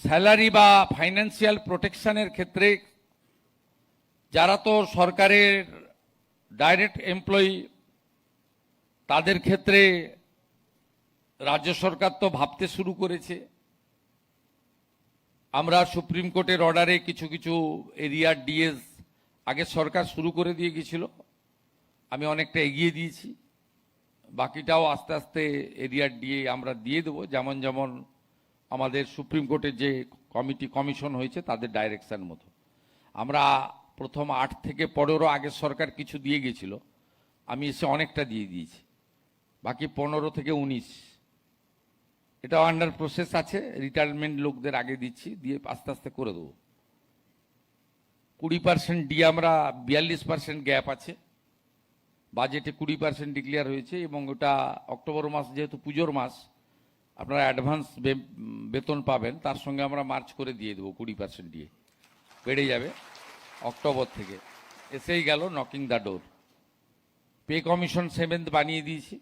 Salary বা financial প্রোটেকশনের ক্ষেত্রে যারা তো সরকারের ডাইরেক্ট এমপ্লয়ি, তাদের ক্ষেত্রে রাজ্য সরকার তো ভাবতে শুরু করেছে। আমরা সুপ্রিম কোর্টের অর্ডারে কিছু কিছু এরিয়ার ডিএস আগে সরকার শুরু করে দিয়ে গিয়েছিল, আমি অনেকটা এগিয়ে দিয়েছি। বাকিটাও আস্তে আস্তে এরিয়ার ডিএ আমরা দিয়ে দেবো, যেমন যেমন আমাদের সুপ্রিম কোর্টের যে কমিশন হয়েছে তাদের ডাইরেকশন মতো। আমরা প্রথম 8 থেকে 15 আগের সরকার কিছু দিয়ে গেছিল, আমি এসে অনেকটা দিয়ে দিয়েছি। বাকি 15 থেকে 19 এটাও আন্ডার প্রসেস আছে। রিটায়ারমেন্ট লোকদের আগে দিচ্ছি, দিয়ে আস্তে আস্তে করে দেবো। 20% দিয়ে আমরা 42% গ্যাপ আছে বাজেটে, 20% ডিক্লেয়ার হয়েছে এবং ওটা অক্টোবর মাস যেহেতু পুজোর মাস, আপনারা অ্যাডভান্স বেতন পাবেন, তার সঙ্গে আমরা মার্চ করে দিয়ে দেবো। 20% দিয়ে বেড়ে যাবে অক্টোবর থেকে। এসেই গেল knocking the door. Pay commission 7th বানিয়ে দিয়েছি,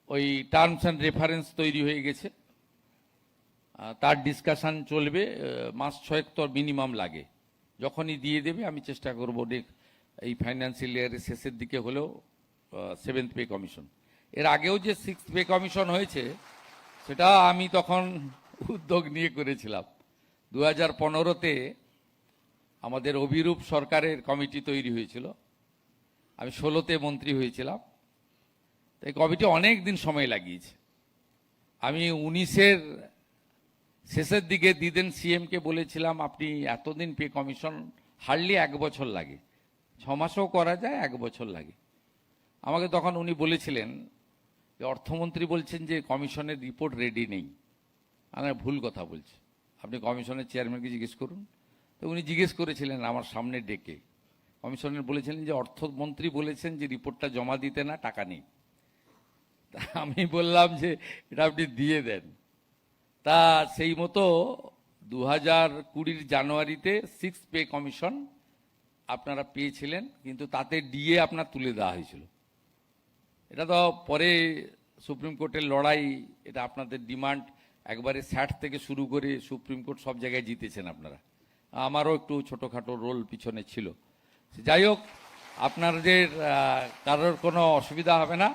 ওই টার্মস অ্যান্ড রেফারেন্স তৈরি হয়ে গেছে, তার ডিসকাশন চলবে। মাস 6 তো মিনিমাম লাগে। যখনই দিয়ে দেবে আমি চেষ্টা করব এই ফাইন্যান্সিয়াল ইয়ারের শেষের দিকে হলেও 7th পে কমিশন। এর আগেও যে 6th পে কমিশন হয়েছে সেটা আমি তখন উদ্যোগ নিয়ে করেছিলাম। 2015-তে আমাদের অভিরূপ সরকারের কমিটি তৈরি হয়েছিল, আমি 16-তে মন্ত্রী হয়েছিলাম। এই কমিটি অনেক দিন সময় লাগিয়েছে। আমি 19-এর শেষের দিকে দিদেন সিএমকে বলেছিলাম, আপনি এতদিন পে কমিশন, হার্ডলি 1 বছর লাগে, 6 মাসও করা যায়, 1 বছর লাগে। আমাকে তখন উনি বলেছিলেন যে অর্থমন্ত্রী বলছেন যে কমিশনের রিপোর্ট রেডি নেই। আমি ভুল কথা বলছি, আপনি কমিশনের চেয়ারম্যানকে জিজ্ঞেস করুন। তো উনি জিজ্ঞেস করেছিলেন আমার সামনে ডেকে, কমিশনের বলেছিলেন যে অর্থমন্ত্রী বলেছেন যে রিপোর্টটা জমা দিতে না, টাকা নেই। আমি বললাম যে এটা আপনি দিয়ে দেন। তা সেই মতো 2020 জানুয়ারিতে 6th পে কমিশন আপনারা পেয়েছিলেন, কিন্তু তাতে ডিএ আপনার তুলে দেওয়া হয়েছিল। এটা তো পরে সুপ্রিম কোর্টের লড়াই, এটা আপনাদের ডিমান্ড, একবারে 60 থেকে শুরু করে সুপ্রিম কোর্ট সব জায়গায় জিতেছেন আপনারা। আমারও একটু ছোটোখাটো রোল পিছনে ছিল। যাই হোক, আপনাদের কারোর কোনো অসুবিধা হবে না।